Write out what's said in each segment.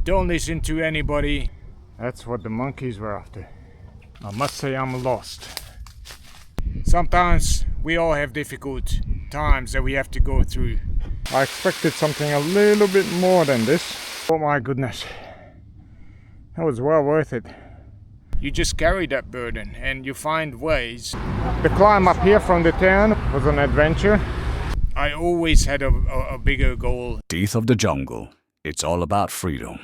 Don't listen to anybody. That's what the monkeys were after. I must say I'm lost. Sometimes we all have difficult times that we have to go through. I expected something a little bit more than this. Oh my goodness. That was well worth it. You just carry that burden and you find ways. The climb up here from the town was an adventure. I always had a bigger goal. Teeth of the jungle. It's all about freedom.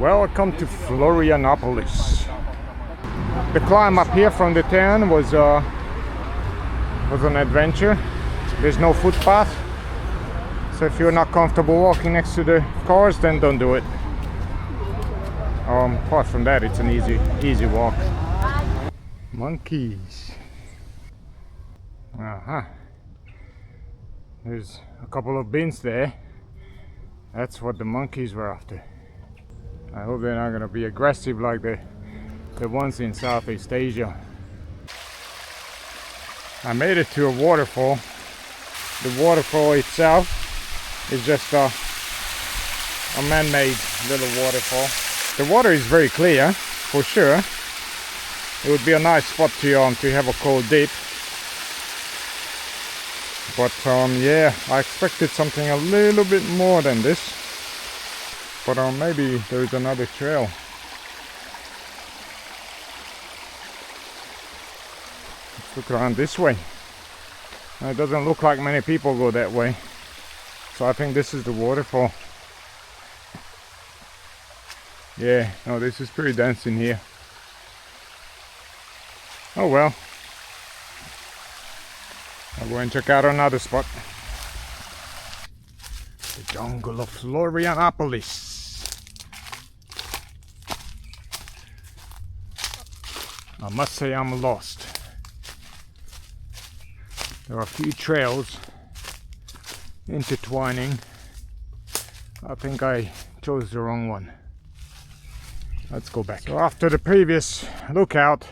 Welcome to Florianopolis. The climb up here from the town was an adventure. There's no footpath, so if you're not comfortable walking next to the cars, then don't do it. Apart from that, it's an easy walk. Monkeys. There's a couple of bins there. That's what the monkeys were after. I hope they're not gonna be aggressive like the ones in Southeast Asia. I made it to a waterfall. The waterfall itself is just a man-made little waterfall. The water is very clear, for sure. It would be a nice spot to have a cold dip. But yeah, I expected something a little bit more than this. But maybe there is another trail. Let's look around this way. It doesn't look like many people go that way. So I think this is the waterfall. Yeah, no, this is pretty dense in here. Oh well. I'll go and check out another spot. The jungle of Florianopolis. I must say I'm lost. There are a few trails intertwining. I think I chose the wrong one. Let's go back. So after the previous lookout,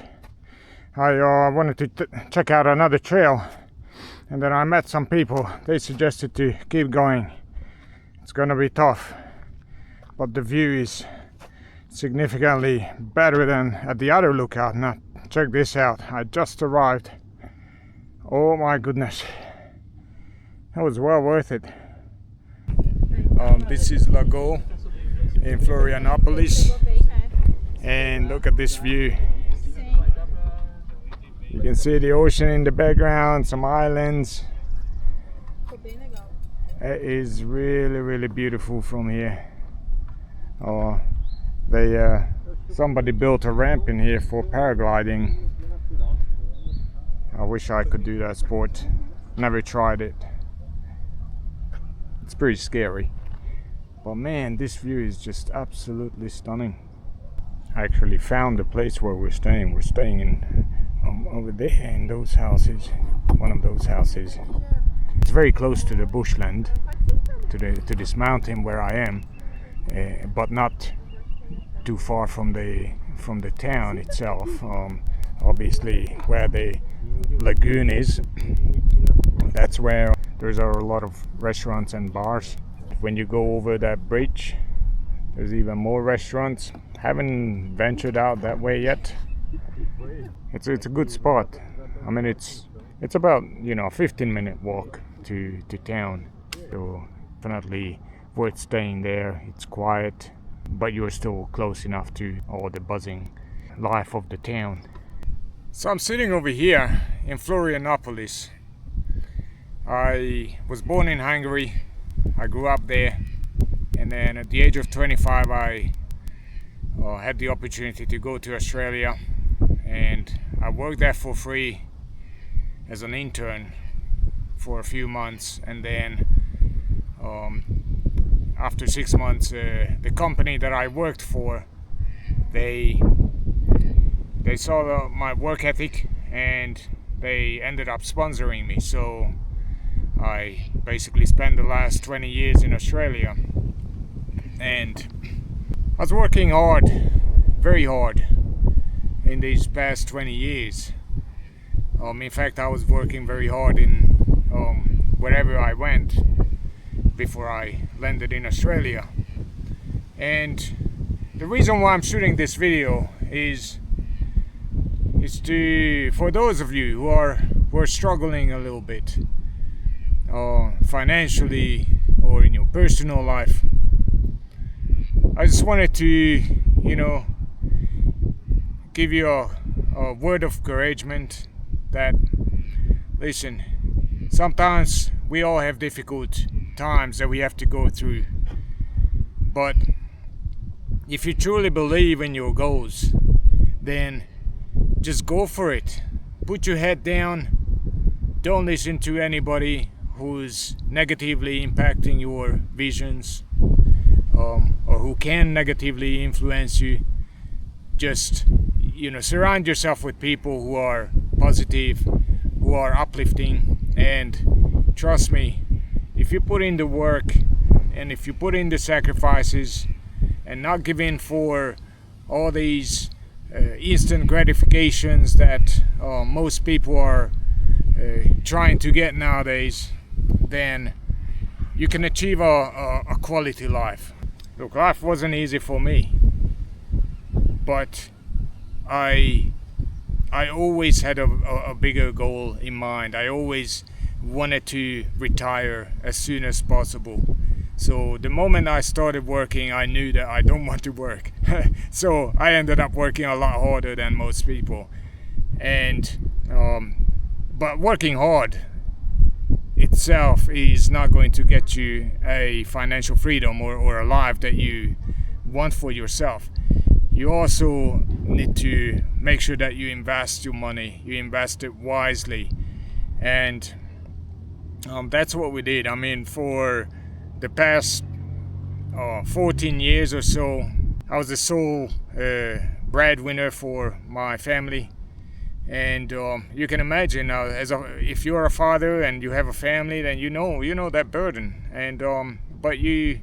I wanted to check out another trail, and then I met some people. They suggested to keep going. It's gonna be tough, but the view is significantly better than at the other lookout. Now check this out. I just arrived. Oh my goodness, that was well worth it. This is Lago in Florianopolis, and look at this view. You can see the ocean in the background, some islands. It is really beautiful from here. Somebody built a ramp in here for paragliding. I wish I could do that sport. Never tried it. It's pretty scary. But man, this view is just absolutely stunning. I actually found the place where we're staying. We're staying in over there in those houses. One of those houses. It's very close to the bushland, to this mountain where I am, but not too far from the town itself. Obviously, where the lagoon is, that's where there's a lot of restaurants and bars. When you go over that bridge, there's even more restaurants. Haven't ventured out that way yet. It's a good spot. I mean, it's about, a 15-minute walk to town. So definitely worth staying there. It's quiet, but you're still close enough to all the buzzing life of the town. So I'm sitting over here in Florianopolis. I was born in Hungary. I grew up there, and then at the age of 25 I had the opportunity to go to Australia, and I worked there for free as an intern for a few months, and then after 6 months the company that I worked for, they saw my work ethic and they ended up sponsoring me. So I basically spent the last 20 years in Australia, and I was working hard, very hard, in these past 20 years. In fact, I was working very hard in wherever I went, before I landed in Australia. And the reason why I'm shooting this video is for those of you who are struggling a little bit financially or in your personal life. I just wanted to, give you a word of encouragement that, listen, sometimes we all have difficult times that we have to go through. But if you truly believe in your goals, then just go for it. Put your head down. Don't listen to anybody who's negatively impacting your visions, or who can negatively influence you. Just, surround yourself with people who are positive, who are uplifting, and trust me, if you put in the work and if you put in the sacrifices and not give in for all these instant gratifications that most people are trying to get nowadays, then you can achieve a quality life. Look, life wasn't easy for me, but I always had a bigger goal in mind. I always wanted to retire as soon as possible. So the moment I started working, I knew that I don't want to work. So I ended up working a lot harder than most people. And but working hard itself is not going to get you a financial freedom or a life that you want for yourself. You also need to make sure that you invest your money, you invest it wisely. And that's what we did. I mean, for the past 14 years or so, I was the sole breadwinner for my family. And you can imagine, if you're a father and you have a family, then you know that burden. And but you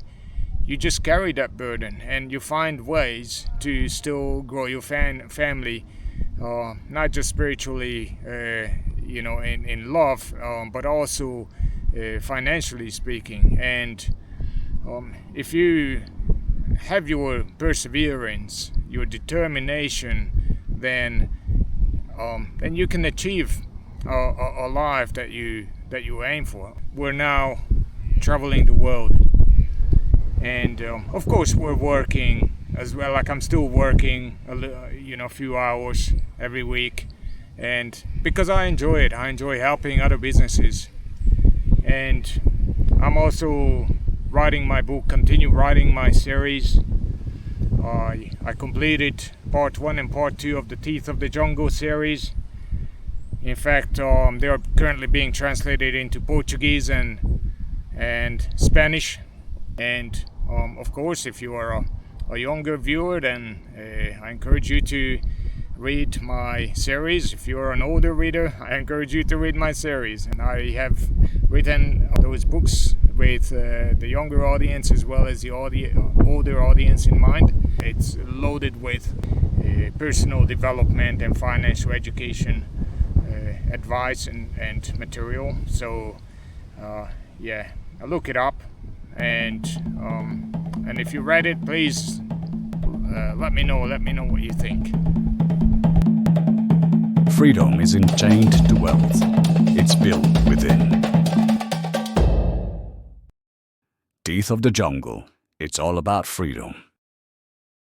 just carry that burden, and you find ways to still grow your family, not just spiritually, in love, but also financially speaking. And if you have your perseverance, your determination, then you can achieve a life that you aim for. We're now traveling the world, and of course we're working as well. Like, I'm still working a few hours every week, and because I enjoy it. I enjoy helping other businesses, and I'm also writing my book, continue writing my series. I completed part 1 and part 2 of the Teeth of the Jungle series. In fact, they are currently being translated into Portuguese and Spanish. And of course, if you are a younger viewer, then I encourage you to read my series. If you are an older reader, I encourage you to read my series. And I have written those books with the younger audience as well as the older audience in mind. It's loaded with personal development and financial education advice and material. So look it up, and if you read it, please let me know what you think. Freedom isn't chained to wealth. It's built within. Teeth of the Jungle. It's all about freedom.